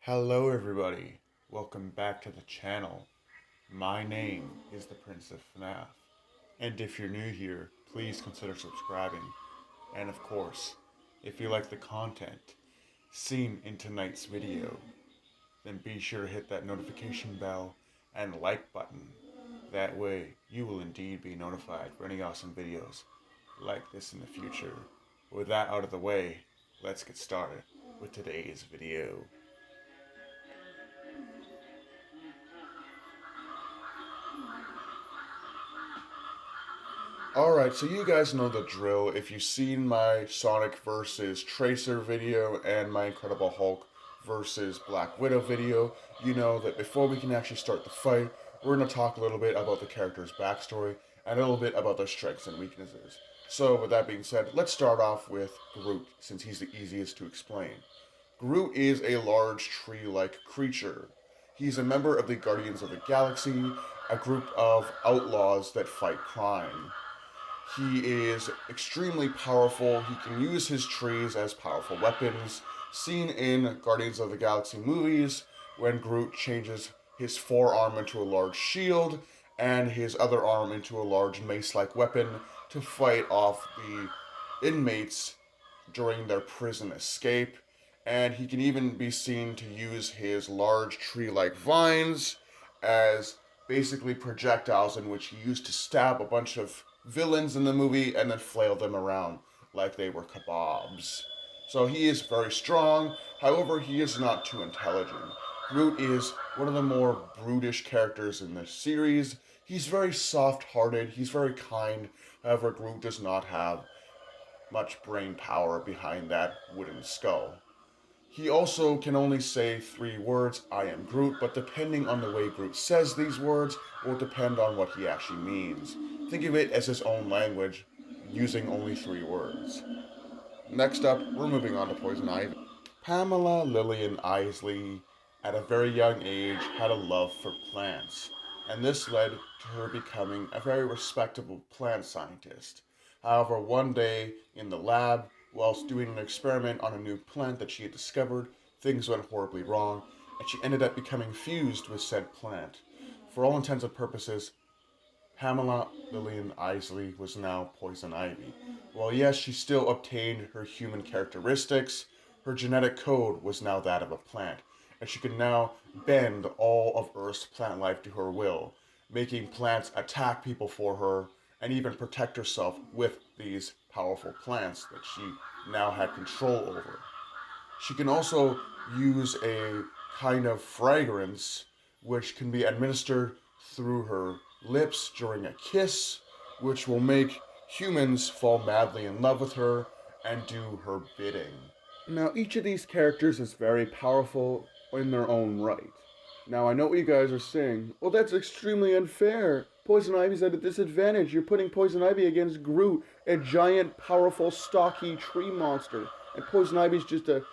Hello everybody, welcome back to the channel. My name is the Prince of FNAF, and if you're new here, please consider subscribing. And of course, if you like the content seen in tonight's video, then be sure to hit that notification bell and like button. That way, you will indeed be notified for any awesome videos like this in the future. With that out of the way, let's get started with today's video. Alright, so you guys know the drill. If you've seen my Sonic versus Tracer video and my Incredible Hulk versus Black Widow video, you know that before we can actually start the fight, we're going to talk a little bit about the character's backstory and a little bit about their strengths and weaknesses. So with that being said, let's start off with Groot, since he's the easiest to explain. Groot is a large tree-like creature. He's a member of the Guardians of the Galaxy, a group of outlaws that fight crime. He is extremely powerful. He can use his trees as powerful weapons, seen in Guardians of the Galaxy movies when Groot changes his forearm into a large shield and his other arm into a large mace-like weapon to fight off the inmates during their prison escape. And he can even be seen to use his large tree-like vines as basically projectiles in which he used to stab a bunch of villains in the movie and then flail them around like they were kebabs. So he is very strong, however, he is not too intelligent. Groot is one of the more brutish characters in this series. He's very soft-hearted, he's very kind, however, Groot does not have much brain power behind that wooden skull. He also can only say 3 words, I am Groot, but depending on the way Groot says these words will depend on what he actually means. Think of it as his own language, using only 3 words. Next up, we're moving on to Poison Ivy. Pamela Lillian Isley, at a very young age, had a love for plants, and this led to her becoming a very respectable plant scientist. However, one day in the lab, whilst doing an experiment on a new plant that she had discovered, things went horribly wrong, and she ended up becoming fused with said plant. For all intents and purposes, Pamela Lillian Isley was now Poison Ivy. While yes, she still obtained her human characteristics, her genetic code was now that of a plant, and she could now bend all of Earth's plant life to her will, making plants attack people for her, and even protect herself with these powerful plants that she now had control over. She can also use a kind of fragrance which can be administered through her lips during a kiss, which will make humans fall madly in love with her and do her bidding. Now, each of these characters is very powerful in their own right. Now, I know what you guys are saying. Well, that's extremely unfair. Poison Ivy's at a disadvantage. You're putting Poison Ivy against Groot, a giant, powerful, stocky tree monster. And Poison Ivy's just a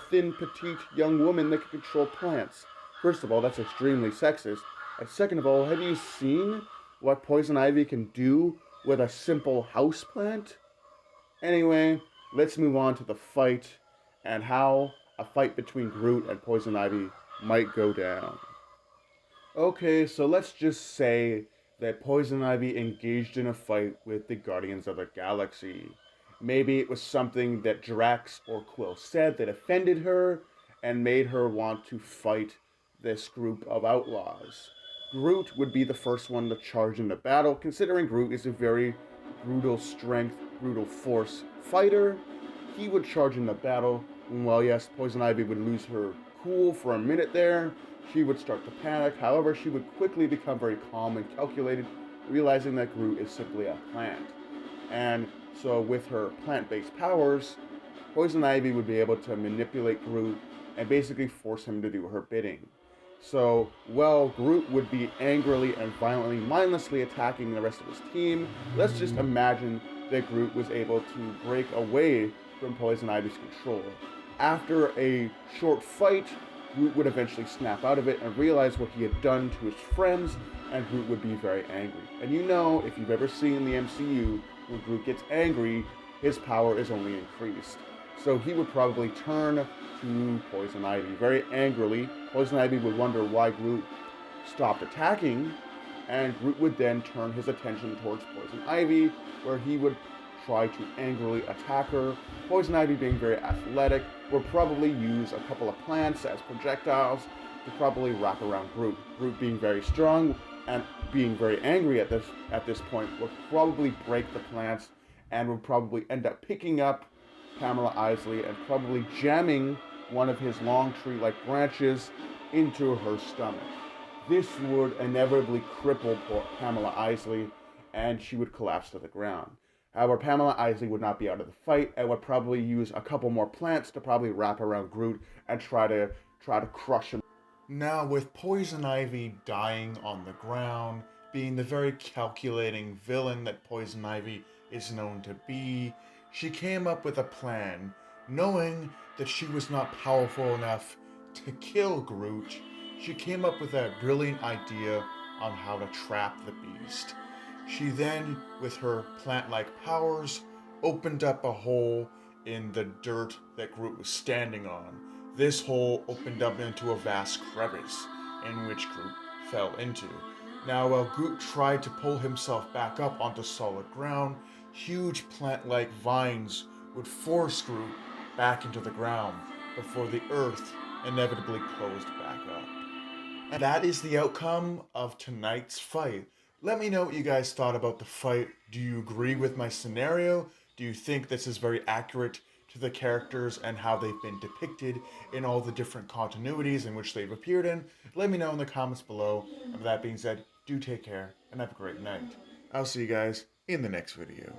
thin, petite, young woman that can control plants. First of all, that's extremely sexist. And second of all, have you seen what Poison Ivy can do with a simple houseplant? Anyway, let's move on to the fight and how a fight between Groot and Poison Ivy might go down. Okay, so let's just say that Poison Ivy engaged in a fight with the Guardians of the Galaxy. Maybe it was something that Drax or Quill said that offended her and made her want to fight this group of outlaws. Groot would be the first one to charge into battle, considering Groot is a very brutal strength, brutal force fighter. He would charge into battle, and while yes, Poison Ivy would lose her cool for a minute there, she would start to panic. However, she would quickly become very calm and calculated, realizing that Groot is simply a plant. And so with her plant-based powers, Poison Ivy would be able to manipulate Groot and basically force him to do her bidding. So, while Groot would be angrily and violently, mindlessly attacking the rest of his team, let's just imagine that Groot was able to break away from Poison Ivy's control. After a short fight, Groot would eventually snap out of it and realize what he had done to his friends, and Groot would be very angry. And you know, if you've ever seen the MCU, when Groot gets angry, his power is only increased. So he would probably turn to Poison Ivy very angrily. Poison Ivy would wonder why Groot stopped attacking, and Groot would then turn his attention towards Poison Ivy, where he would try to angrily attack her. Poison Ivy, being very athletic, would probably use a couple of plants as projectiles to probably wrap around Groot. Groot, being very strong and being very angry at this point, would probably break the plants and would probably end up picking up Pamela Isley and probably jamming one of his long tree-like branches into her stomach. This would inevitably cripple poor Pamela Isley, and she would collapse to the ground. However, Pamela Isley would not be out of the fight and would probably use a couple more plants to probably wrap around Groot and try to crush him. Now, with Poison Ivy dying on the ground, being the very calculating villain that Poison Ivy is known to be, she came up with a plan, knowing that she was not powerful enough to kill Groot. She came up with a brilliant idea on how to trap the beast. She then, with her plant-like powers, opened up a hole in the dirt that Groot was standing on. This hole opened up into a vast crevice, in which Groot fell into. Now, while Groot tried to pull himself back up onto solid ground, huge plant-like vines would force Groot back into the ground before the earth inevitably closed back up. And that is the outcome of tonight's fight. Let me know what you guys thought about the fight. Do you agree with my scenario? Do you think this is very accurate to the characters and how they've been depicted in all the different continuities in which they've appeared in? Let me know in the comments below. And with that being said, do take care and have a great night. I'll see you guys in the next video.